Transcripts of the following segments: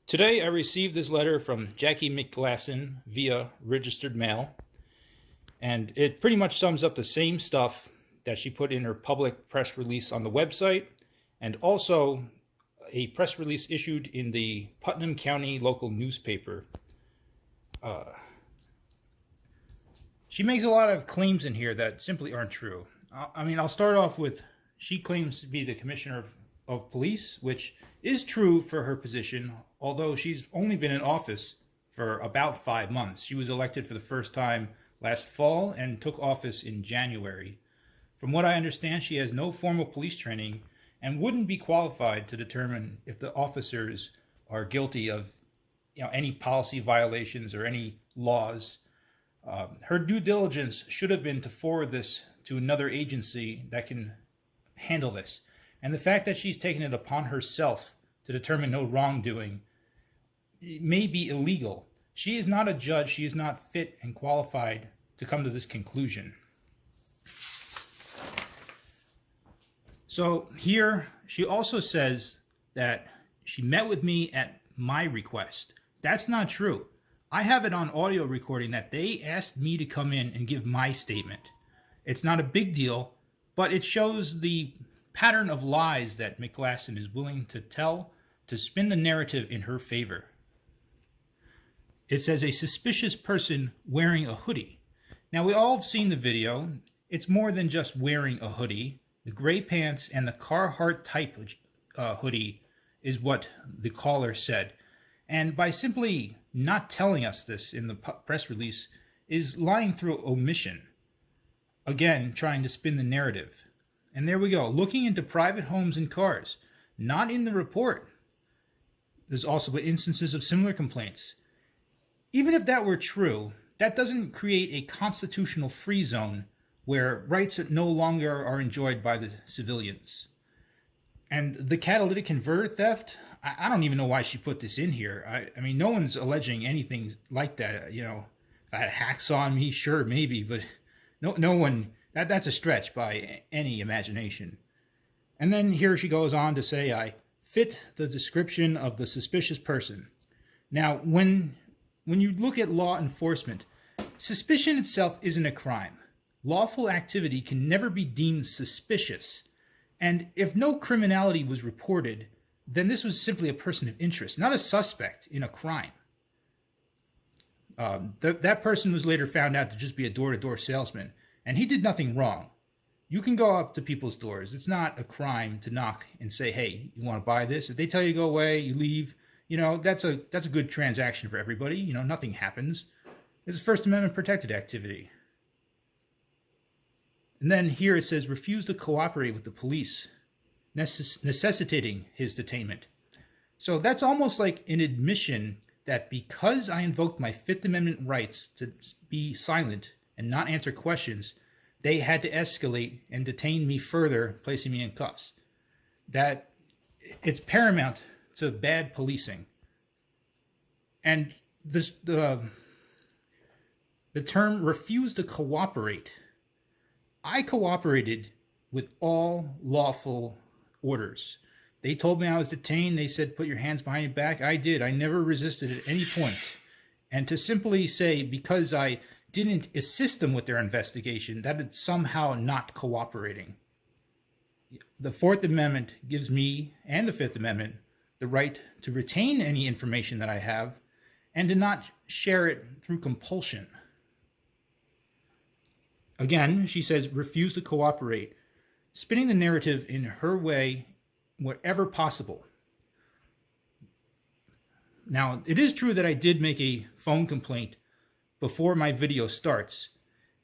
Today I received this letter from Jaime McGlasson via registered mail, and it pretty much sums up the same stuff that she put in her public press release on the website, and also a press release issued in the Putnam County local newspaper. She makes a lot of claims in here that simply aren't true. I'll start off with, she claims to be the commissioner of police, which is true for her position, although she's only been in office for about 5 months. She was elected for the first time last fall and took office in January. From what I understand, she has no formal police training and wouldn't be qualified to determine if the officers are guilty of any policy violations or any laws. Her due diligence should have been to forward this to another agency that can handle this. And the fact that she's taken it upon herself to determine no wrongdoing may be illegal. She is not a judge. She is not fit and qualified to come to this conclusion. So here, she also says that she met with me at my request. That's not true. I have it on audio recording that they asked me to come in and give my statement. It's not a big deal, but it shows the pattern of lies that McGlasson is willing to tell to spin the narrative in her favor. It says a suspicious person wearing a hoodie. Now, we all have seen the video. It's more than just wearing a hoodie. The gray pants and the Carhartt type hoodie is what the caller said. And by simply not telling us this in the press release is lying through omission. Again, trying to spin the narrative. And there we go, looking into private homes and cars, not in the report. There's also instances of similar complaints. Even if that were true, that doesn't create a constitutional free zone where rights no longer are enjoyed by the civilians. And the catalytic converter theft, I don't even know why she put this in here. I mean, no one's alleging anything like that. If I had hacks on me, sure, maybe, but no one, that's a stretch by any imagination. And then here she goes on to say, I fit the description of the suspicious person. Now, when you look at law enforcement, suspicion itself isn't a crime. Lawful activity can never be deemed suspicious. And if no criminality was reported, then this was simply a person of interest, not a suspect in a crime. That person was later found out to just be a door-to-door salesman, and he did nothing wrong. You can go up to people's doors. It's not a crime to knock and say, hey, you want to buy this? If they tell you to go away, you leave. That's a good transaction for everybody. Nothing happens. It's a First Amendment protected activity. And then here it says, refuse to cooperate with the police, necessitating his detainment. So that's almost like an admission that because I invoked my Fifth Amendment rights to be silent and not answer questions, they had to escalate and detain me further, placing me in cuffs. That it's paramount to bad policing. And the term refuse to cooperate. I cooperated with all lawful orders. They told me I was detained. They said, put your hands behind your back. I did. I never resisted at any point. And to simply say, because I didn't assist them with their investigation, that it's somehow not cooperating. The Fourth Amendment gives me, and the Fifth Amendment, the right to retain any information that I have and to not share it through compulsion. Again, she says, refuse to cooperate, spinning the narrative in her way wherever possible. Now, it is true that I did make a phone complaint before my video starts,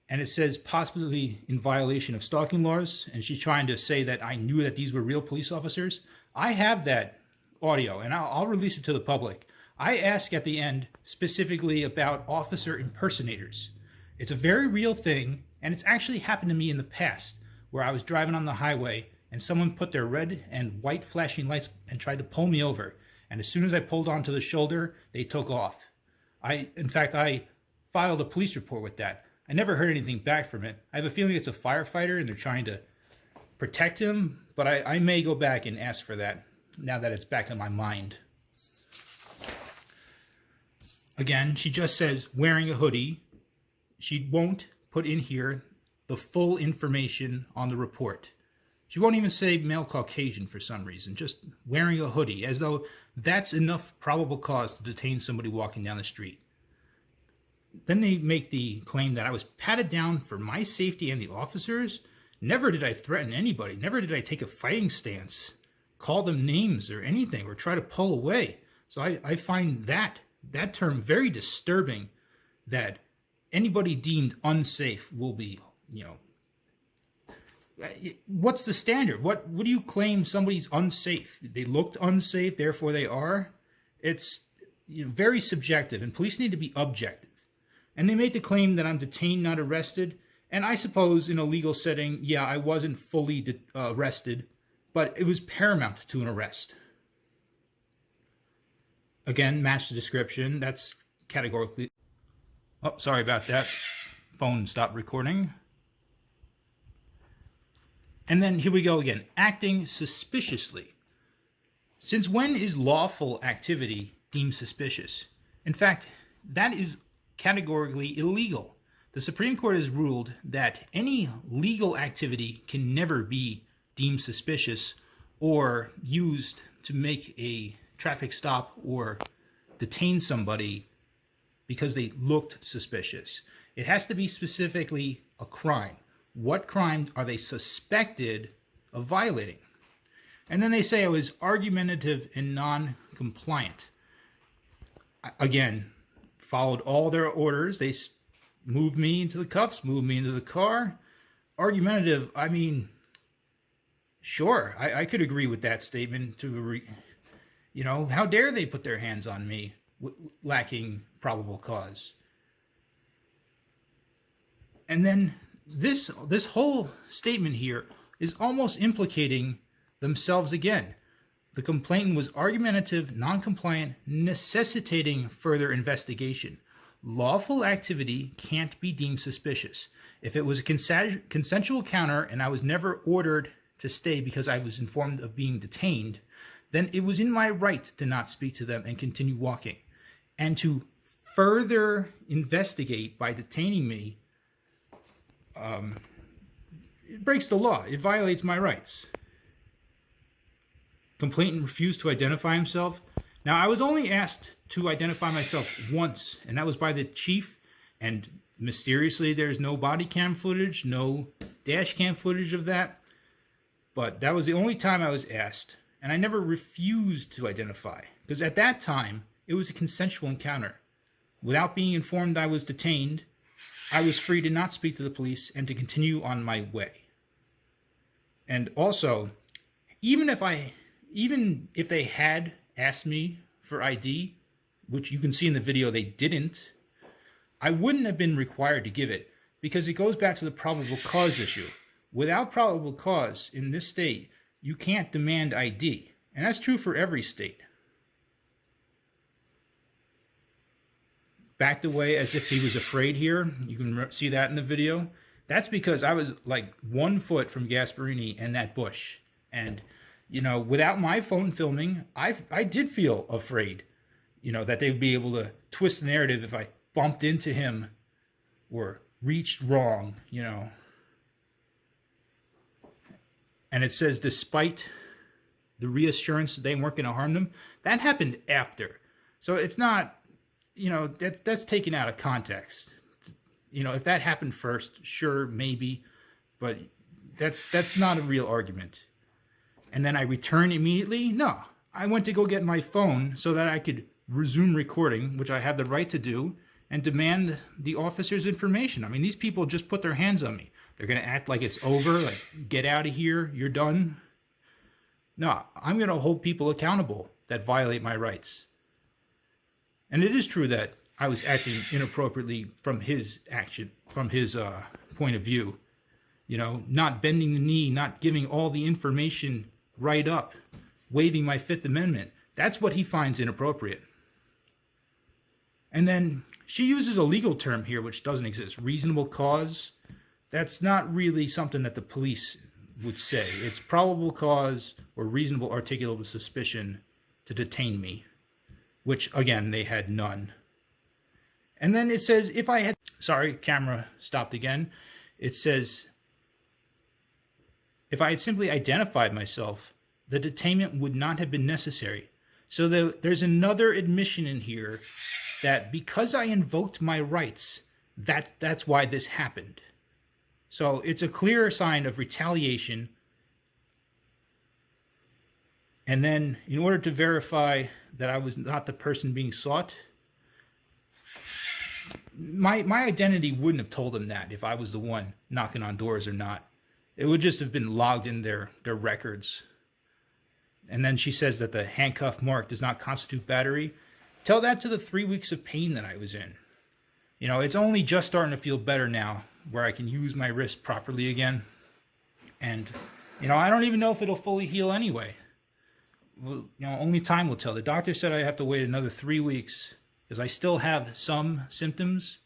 and it says possibly in violation of stalking laws, and she's trying to say that I knew that these were real police officers. I have that audio, and I'll release it to the public. I ask at the end specifically about officer impersonators. It's a very real thing, and it's actually happened to me in the past, where I was driving on the highway and someone put their red and white flashing lights and tried to pull me over. And as soon as I pulled onto the shoulder, they took off. In fact, I filed a police report with that. I never heard anything back from it. I have a feeling it's a firefighter and they're trying to protect him, but I may go back and ask for that now that it's back in my mind. Again, she just says wearing a hoodie. She won't put in here the full information on the report. She won't even say male Caucasian for some reason, just wearing a hoodie, as though that's enough probable cause to detain somebody walking down the street. Then they make the claim that I was patted down for my safety and the officers. Never did I threaten anybody. Never did I take a fighting stance, call them names or anything, or try to pull away. So I find that term very disturbing, that anybody deemed unsafe will be, what's the standard? What do you claim somebody's unsafe? They looked unsafe, therefore they are? It's very subjective, and police need to be objective. And they made the claim that I'm detained, not arrested. And I suppose in a legal setting, yeah, I wasn't fully arrested, but it was paramount to an arrest. Again, match the description. That's categorically... Oh, sorry about that. Phone stopped recording. And then here we go again. Acting suspiciously. Since when is lawful activity deemed suspicious? In fact, that is categorically illegal. The Supreme Court has ruled that any legal activity can never be deemed suspicious or used to make a traffic stop or detain somebody because they looked suspicious. It has to be specifically a crime. What crime are they suspected of violating? And then they say I was argumentative and non-compliant. Again, followed all their orders. They moved me into the cuffs, moved me into the car. Argumentative, I mean, sure, I could agree with that statement. How dare they put their hands on me lacking probable cause? And then this whole statement here is almost implicating themselves again. The complainant was argumentative, non-compliant, necessitating further investigation. Lawful activity can't be deemed suspicious. If it was a consensual encounter and I was never ordered to stay because I was informed of being detained, then it was in my right to not speak to them and continue walking. And to further investigate by detaining me, it breaks the law. It violates my rights. Complainant refused to identify himself. Now, I was only asked to identify myself once, and that was by the chief, and mysteriously there's no body cam footage, no dash cam footage of that. But that was the only time I was asked, and I never refused to identify, because at that time, it was a consensual encounter. Without being informed I was detained, I was free to not speak to the police and to continue on my way. And also, even if they had asked me for ID, which you can see in the video they didn't, I wouldn't have been required to give it, because it goes back to the probable cause issue. Without probable cause in this state, you can't demand ID. And that's true for every state. Backed away as if he was afraid here. You can see that in the video. That's because I was like 1 foot from Gasparini and that bush. And, without my phone filming, I did feel afraid, that they'd be able to twist the narrative if I bumped into him or reached wrong, And it says, despite the reassurance that they weren't going to harm them, that happened after. So it's not, that's taken out of context. If that happened first, sure, maybe, but that's not a real argument. And then I returned immediately? No, I went to go get my phone so that I could resume recording, which I have the right to do, and demand the officer's information. I mean, these people just put their hands on me. They're going to act like it's over, like, get out of here, you're done. No, I'm going to hold people accountable that violate my rights. And it is true that I was acting inappropriately from his action, from his point of view. Not bending the knee, not giving all the information right up, waiving my Fifth Amendment. That's what he finds inappropriate. And then she uses a legal term here which doesn't exist, reasonable cause. That's not really something that the police would say. It's probable cause or reasonable articulable suspicion to detain me, which, again, they had none. And then it says, if I had, sorry, camera stopped again. It says, if I had simply identified myself, the detainment would not have been necessary. So there's another admission in here that because I invoked my rights, that's why this happened. So it's a clear sign of retaliation. And then in order to verify that I was not the person being sought, my identity wouldn't have told them that if I was the one knocking on doors or not. It would just have been logged in their records. And then she says that the handcuff mark does not constitute battery. Tell that to the 3 weeks of pain that I was in. You know, it's only just starting to feel better now where I can use my wrist properly again. And, you know, I don't even know if it'll fully heal anyway. Well, you know, only time will tell. The doctor said I have to wait another 3 weeks because I still have some symptoms.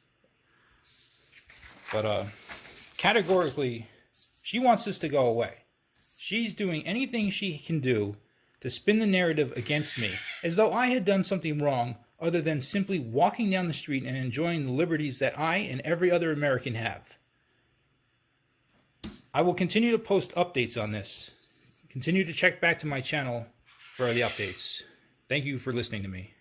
But categorically, she wants this to go away. She's doing anything she can do to spin the narrative against me, as though I had done something wrong other than simply walking down the street and enjoying the liberties that I and every other American have. I will continue to post updates on this. Continue to check back to my channel for the updates. Thank you for listening to me.